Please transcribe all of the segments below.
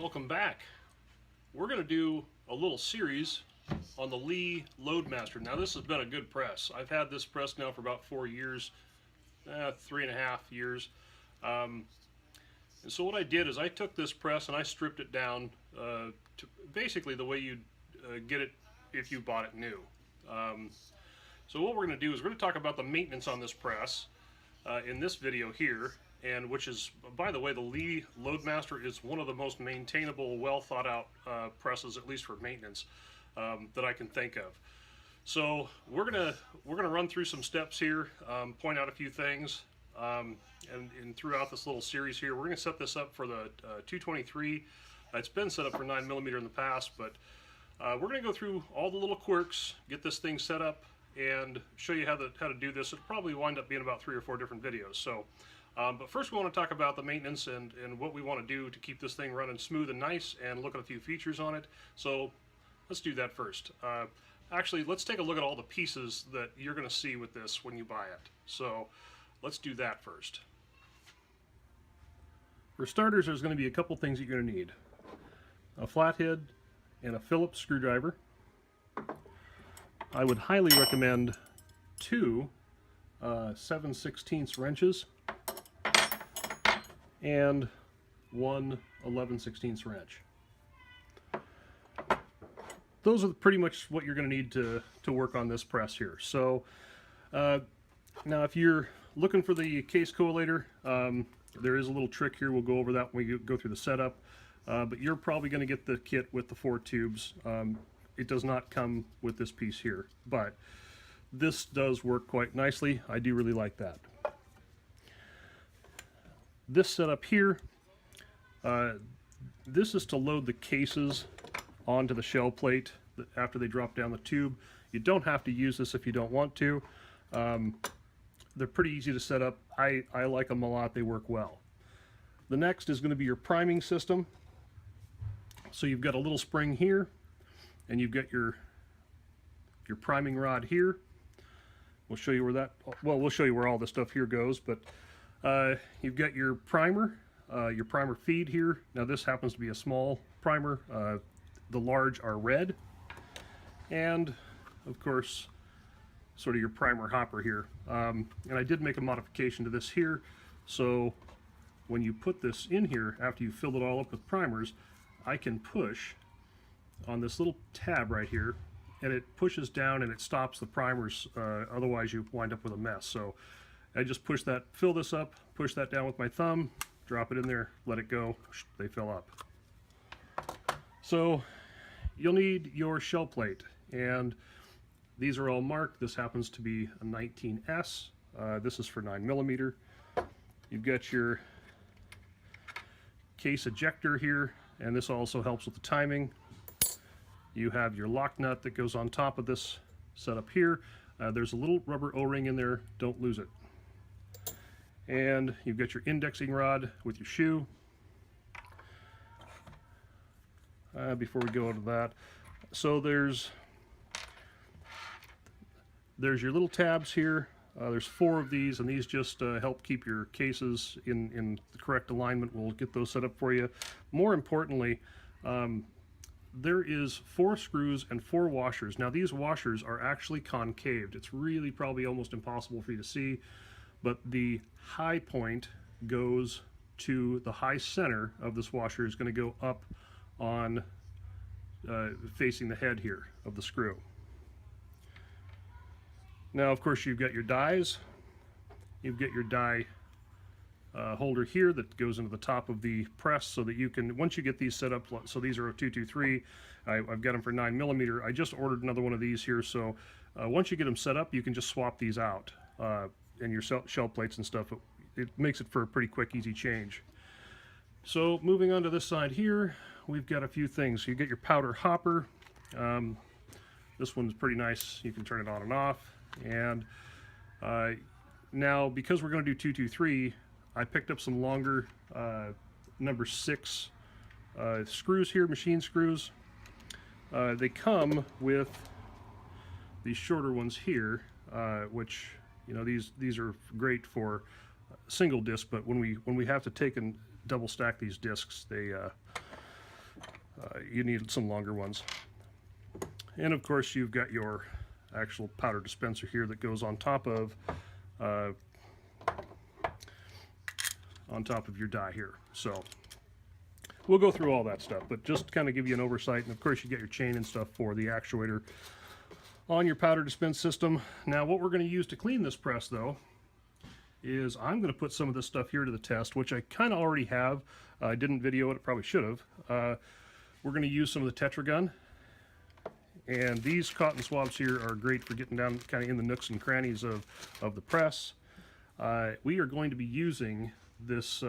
Welcome back. We're going to do a little series on the Lee Loadmaster. Now this has been a good press. I've had this press now for about 4 years, 3.5 years. And so what I did is I took this press and I stripped it down to basically the way you'd get it if you bought it new. So what we're going to do is we're going to talk about the maintenance on this press in this video here, and which is, by the way, the Lee Loadmaster is one of the most maintainable, well thought out presses, at least for maintenance, that I can think of. So we're gonna run through some steps here, point out a few things, and throughout this little series here, we're gonna set this up for the 223. It's been set up for 9mm in the past, but we're gonna go through all the little quirks, get this thing set up, and show you how to do this. It'll probably wind up being about 3 or 4 different videos. So. But first we want to talk about the maintenance and what we want to do to keep this thing running smooth and nice, and look at a few features on it. So let's do that first. Actually, let's take a look at all the pieces that you're going to see with this when you buy it. So let's do that first. For starters, there's going to be a couple things you're going to need. A flathead and a Phillips screwdriver. I would highly recommend 2 7/16 wrenches and 1 11/16 wrench. Those are pretty much what you're going to need to work on this press here. So now if you're looking for the case collator, there is a little trick here. We'll go over that when we go through the setup. But you're probably going to get the kit with the 4 tubes. It does not come with this piece here, but this does work quite nicely. I do really like that. This setup here, this is to load the cases onto the shell plate after they drop down the tube. You don't have to use this if you don't want to. They're pretty easy to set up. I like them a lot. They work well. The next is going to be your priming system. So you've got a little spring here, and you've got your priming rod here. We'll show you where that, well, we'll show you where all this stuff here goes, but you've got your primer feed here. Now this happens to be a small primer. The large are red. And of course, sort of your primer hopper here. And I did make a modification to this here. So when you put this in here, after you fill it all up with primers, I can push on this little tab right here, and it pushes down and it stops the primers. Otherwise you wind up with a mess. So I just push that, fill this up, push that down with my thumb, drop it in there, let it go, they fill up. So you'll need your shell plate, and these are all marked. This happens to be a 19S. This is for 9mm. You've got your case ejector here, and this also helps with the timing. You have your lock nut that goes on top of this setup here. There's a little rubber O-ring in there, don't lose it. And you've got your indexing rod with your shoe. Before we go into that, so there's your little tabs here. There's 4 of these, and these just help keep your cases in the correct alignment. We'll get those set up for you. More importantly, there is 4 screws and 4 washers. Now these washers are actually concaved. It's really probably almost impossible for you to see, but the high point goes to the high center of this washer, is going to go up on facing the head here of the screw. Now of course you've got your dies. You've got your die holder here that goes into the top of the press, so that you can, once you get these set up, so these are a 223, I've got them for 9mm. I just ordered another one of these here, so once you get them set up, you can just swap these out, and your shell plates and stuff. It makes it for a pretty quick, easy change. So moving on to this side here, we've got a few things. You get your powder hopper. This one's pretty nice. You can turn it on and off. And now, because we're going to do 223, I picked up some longer number 6 screws here, machine screws. They come with these shorter ones here, which, you know, these are great for single disc, but when we have to take and double stack these discs, you need some longer ones. And of course you've got your actual powder dispenser here that goes on top of your die here. So we'll go through all that stuff, but just to kind of give you an oversight. And of course you get your chain and stuff for the actuator on your powder dispense system. Now what we're going to use to clean this press though is I'm going to put some of this stuff here to the test, which I kind of already have. I didn't video it, probably should have. We're going to use some of the Tetra gun. And these cotton swabs here are great for getting down kind of in the nooks and crannies of the press. We are going to be using this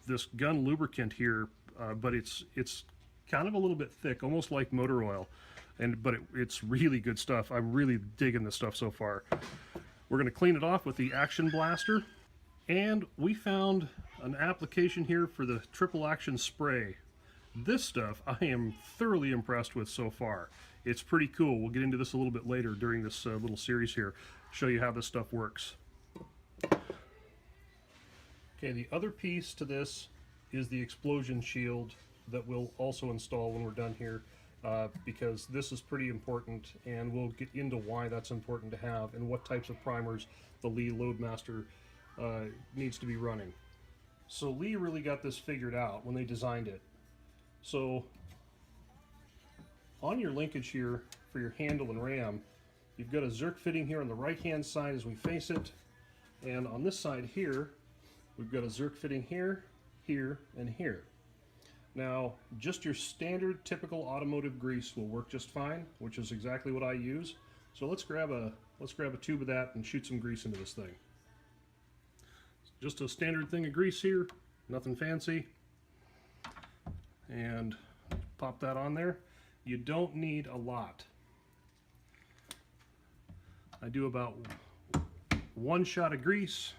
this gun lubricant here, but it's kind of a little bit thick, almost like motor oil, but it's really good stuff. I'm really digging this stuff so far. We're going to clean it off with the Action Blaster, and we found an application here for the triple action spray. This stuff I am thoroughly impressed with so far. It's pretty cool. We'll get into this a little bit later during this little series here, show you how this stuff works. Okay, the other piece to this is the explosion shield that we'll also install when we're done here, because this is pretty important, and we'll get into why that's important to have and what types of primers the Lee Loadmaster needs to be running. So Lee really got this figured out when they designed it. So on your linkage here for your handle and ram, you've got a zerk fitting here on the right hand side as we face it, and on this side here we've got a zerk fitting here, here, and here. Now just your standard typical automotive grease will work just fine, which is exactly what I use. So let's grab a tube of that and shoot some grease into this thing. Just a standard thing of grease here, nothing fancy. And pop that on there. You don't need a lot. I do about 1 shot of grease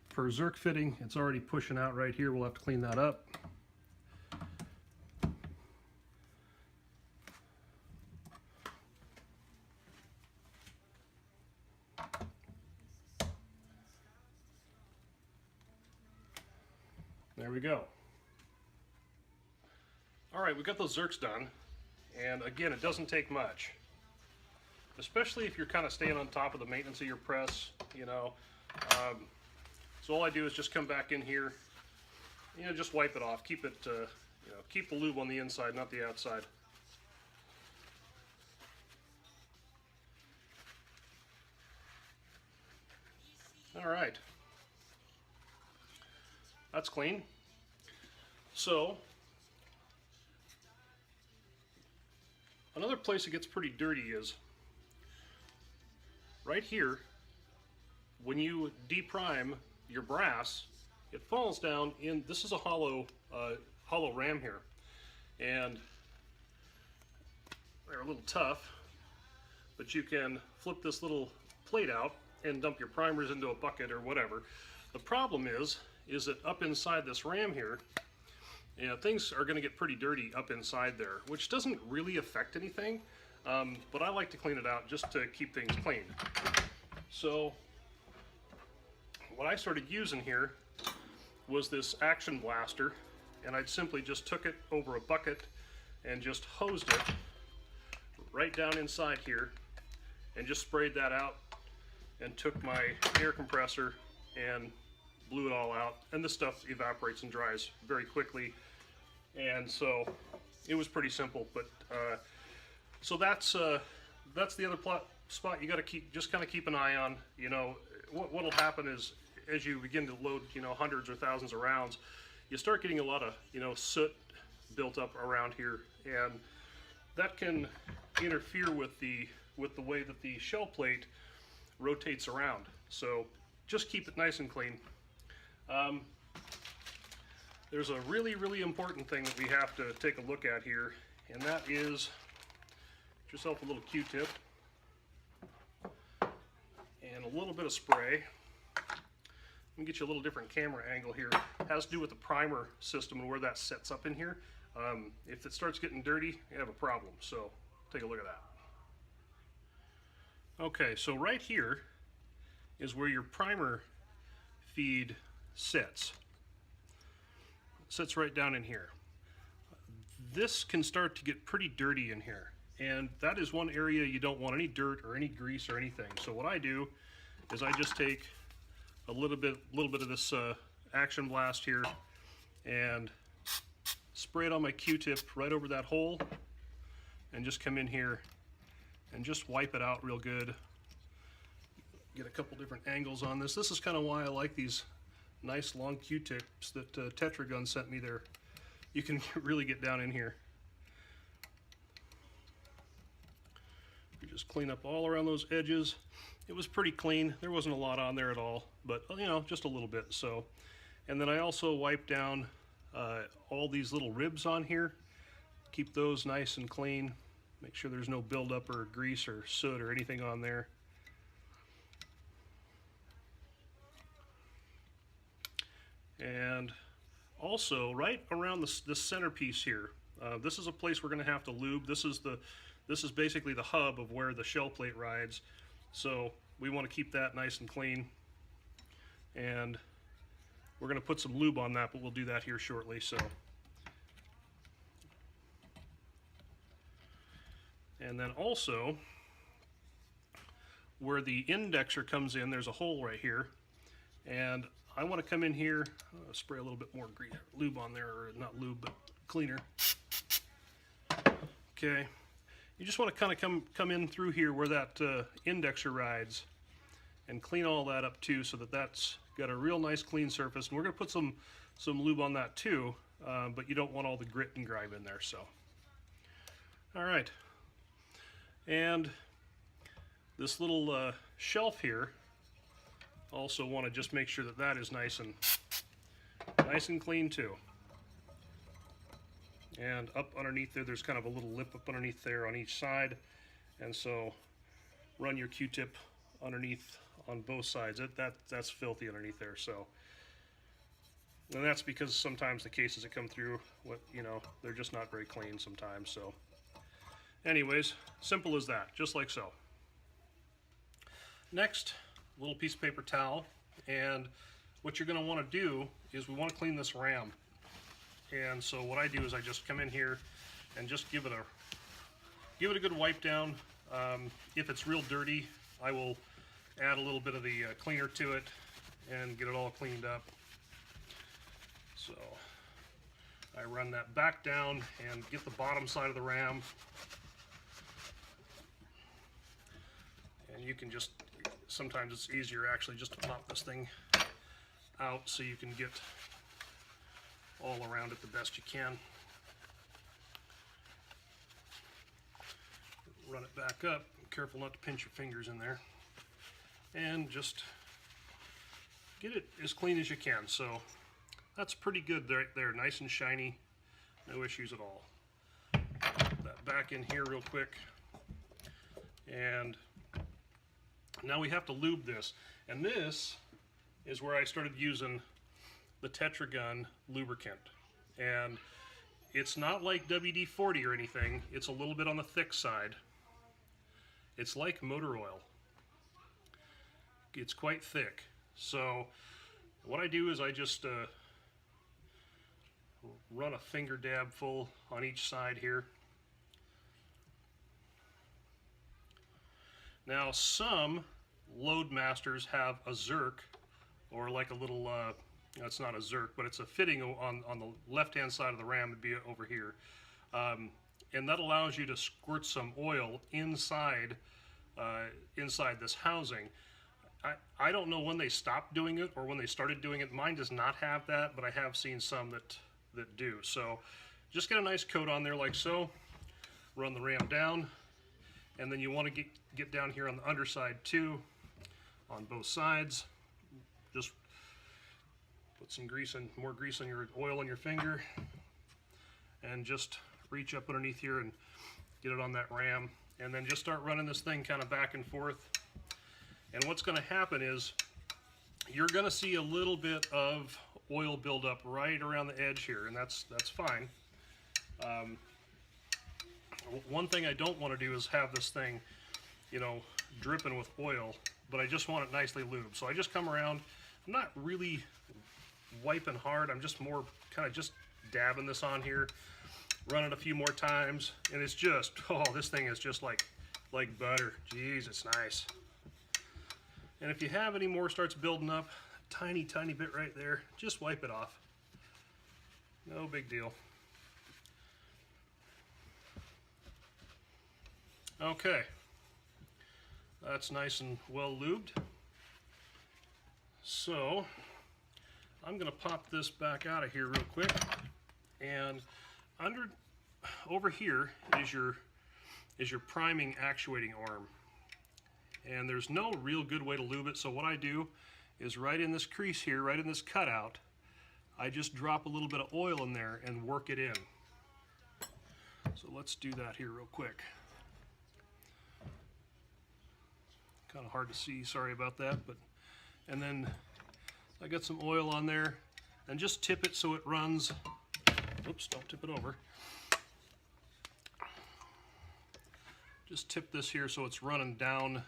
per zerk fitting. It's already pushing out right here. We'll have to clean that up. There we go. Alright, we got those zerks done, and again, it doesn't take much, especially if you're kind of staying on top of the maintenance of your press, you know. So all I do is just come back in here, you know, just wipe it off, keep it, you know, keep the lube on the inside, not the outside. Alright, that's clean. So another place it gets pretty dirty is right here. When you deprime your brass, it falls down in, this is a hollow ram here, and they're a little tough, but you can flip this little plate out and dump your primers into a bucket or whatever. The problem is that up inside this ram here, you know, things are going to get pretty dirty up inside there, which doesn't really affect anything, but I like to clean it out just to keep things clean. So what I started using here was this Action Blaster, and I simply just took it over a bucket and just hosed it right down inside here and just sprayed that out, and took my air compressor and blew it all out, and this stuff evaporates and dries very quickly, and so it was pretty simple. But so that's the other spot you got to just kind of keep an eye on. You know, what'll happen is as you begin to load, you know, hundreds or thousands of rounds, you start getting a lot of, you know, soot built up around here, and that can interfere with the way that the shell plate rotates around. So just keep it nice and clean. There's a really important thing that we have to take a look at here, and that is, get yourself a little Q-tip and a little bit of spray. Let me get you a little different camera angle here. It has to do with the primer system and where that sets up in here. If it starts getting dirty, you have a problem. So take a look at that. Okay, so right here is where your primer feed sits. It sits right down in here. this can start to get pretty dirty in here. And that is one area you don't want any dirt or any grease or anything. So what I do is I just take a little bit of this Action Blast here and spray it on my Q-tip right over that hole, and just come in here and just wipe it out real good. Get a couple different angles on this. This is kind of why I like these nice long Q-tips that Tetra Gun sent me there. You can really get down in here. You just clean up all around those edges. It was pretty clean. There wasn't a lot on there at all, but you know, just a little bit. So, and then I also wipe down all these little ribs on here. Keep those nice and clean. Make sure there's no buildup or grease or soot or anything on there. And also, right around this centerpiece here, this is a place we're going to have to lube. This is basically the hub of where the shell plate rides, so we want to keep that nice and clean. And we're going to put some lube on that, but we'll do that here shortly. So, and then also where the indexer comes in, there's a hole right here, and I want to come in here, spray a little bit more lube on there, or not lube, but cleaner. Okay, you just want to kind of come in through here where that indexer rides, and clean all that up too, so that that's got a real nice clean surface. And we're going to put some lube on that too, but you don't want all the grit and grime in there. So, all right, and this little shelf here, also want to just make sure that that is nice and clean too. And up underneath there, there's kind of a little lip up underneath there on each side, and so run your Q-tip underneath on both sides. That's filthy underneath there. So, and that's because sometimes the cases that come through, they're just not very clean sometimes. So, anyways, simple as that, just like so. Next, a little piece of paper towel, and what you're going to want to do is we want to clean this ram. And so what I do is I just come in here and just give it a good wipe down. If it's real dirty, I will add a little bit of the cleaner to it and get it all cleaned up. So I run that back down and get the bottom side of the ram, and you can just, sometimes it's easier actually just to pop this thing out so you can get all around it the best you can. Run it back up, careful not to pinch your fingers in there, and just get it as clean as you can. So that's pretty good right there, nice and shiny, no issues at all. Put that back in here real quick, and now we have to lube this, and this is where I started using the Tetra Gun lubricant. And it's not like WD-40 or anything, it's a little bit on the thick side. It's like motor oil. It's quite thick. So what I do is I just run a finger dab full on each side here. Now some Loadmasters have a zerk, or like a little, it's not a zerk, but it's a fitting on the left-hand side of the ram, would be over here. And that allows you to squirt some oil inside this housing. I don't know when they stopped doing it or when they started doing it. Mine does not have that, but I have seen some that do. So just get a nice coat on there like so, run the ram down, and then you want to get down here on the underside too, on both sides. Just put some grease and more grease on your oil on your finger, and just reach up underneath here and get it on that ram, and then just start running this thing kind of back and forth. And what's going to happen is you're going to see a little bit of oil buildup right around the edge here, and that's fine. One thing I don't want to do is have this thing, dripping with oil, but I just want it nicely lubed. So I just come around. I'm not really wiping hard. I'm just more kind of just dabbing this on here. run it a few more times, and it's just, oh, this thing is just like butter. Jeez, it's nice. And if you have any more starts building up, tiny bit right there, just wipe it off. No big deal. Okay, that's nice and well lubed. So I'm gonna pop this back out of here real quick, and over here is your priming actuating arm, and there's no real good way to lube it. So what I do is right in this crease here, right in this cutout, I just drop a little bit of oil in there and work it in. So let's do that here real quick. Kind of hard to see, sorry about that, but and then I got some oil on there, and just tip it so it runs. Oops, don't tip it over. Just tip this here so it's running down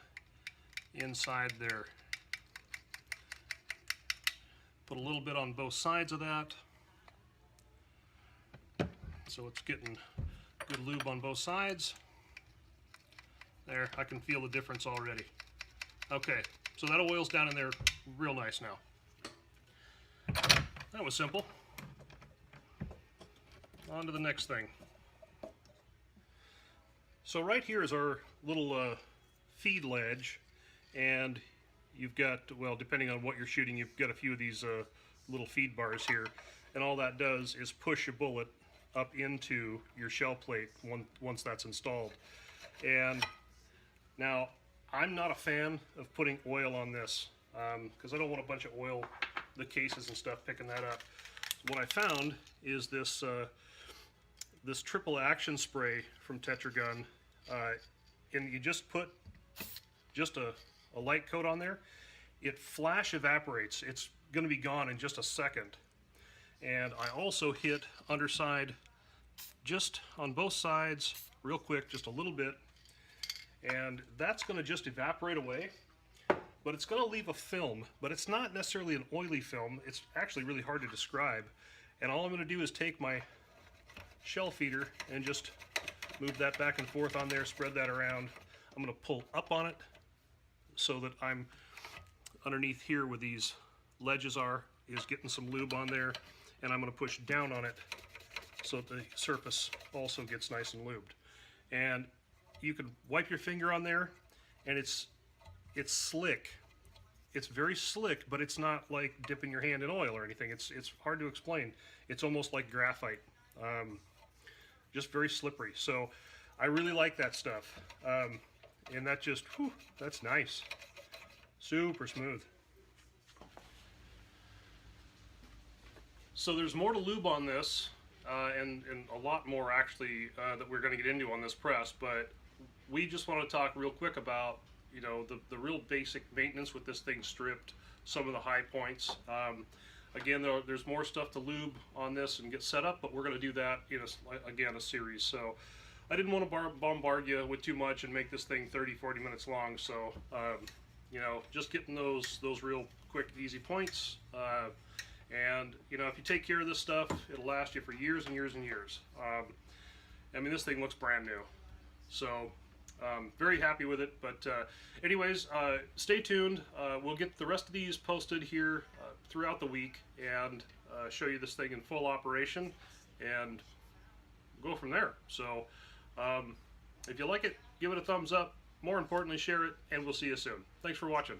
inside there. Put a little bit on both sides of that, so it's getting good lube on both sides. There, I can feel the difference already. Okay, so that oil's down in there real nice now. That was simple. On to the next thing. So right here is our little feed ledge, and you've got, well, depending on what you're shooting, you've got a few of these little feed bars here, and all that does is push a bullet up into your shell plate once that's installed. And now, I'm not a fan of putting oil on this because I don't want a bunch of oil, the cases and stuff, picking that up. What I found is this this triple action spray from Tetra gun, and you just put just a light coat on there. It flash evaporates. It's going to be gone in just a second. And I also hit underside just on both sides real quick, just a little bit. And that's going to just evaporate away, but it's going to leave a film, but it's not necessarily an oily film. It's actually really hard to describe. And all I'm going to do is take my shell feeder and just move that back and forth on there, spread that around. I'm going to pull up on it so that I'm underneath here where these ledges are, is getting some lube on there, and I'm going to push down on it so that the surface also gets nice and lubed. And you can wipe your finger on there, and it's slick. It's very slick, but it's not like dipping your hand in oil or anything. It's hard to explain. It's almost like graphite, just very slippery. So I really like that stuff, and that just, whew, that's nice, super smooth. So there's more to lube on this, and a lot more actually that we're going to get into on this press, but we just want to talk real quick about, you know, the real basic maintenance with this thing stripped, some of the high points. Again, there's more stuff to lube on this and get set up, but we're going to do that in a series. So I didn't want to bombard you with too much and make this thing 30-40 minutes long. So you know, just getting those real quick, easy points. And you know, if you take care of this stuff, it'll last you for years and years and years. I mean, this thing looks brand new. So very happy with it, but anyways, stay tuned. We'll get the rest of these posted here throughout the week and show you this thing in full operation and go from there. So if you like it, give it a thumbs up. More importantly, share it, and we'll see you soon. Thanks for watching.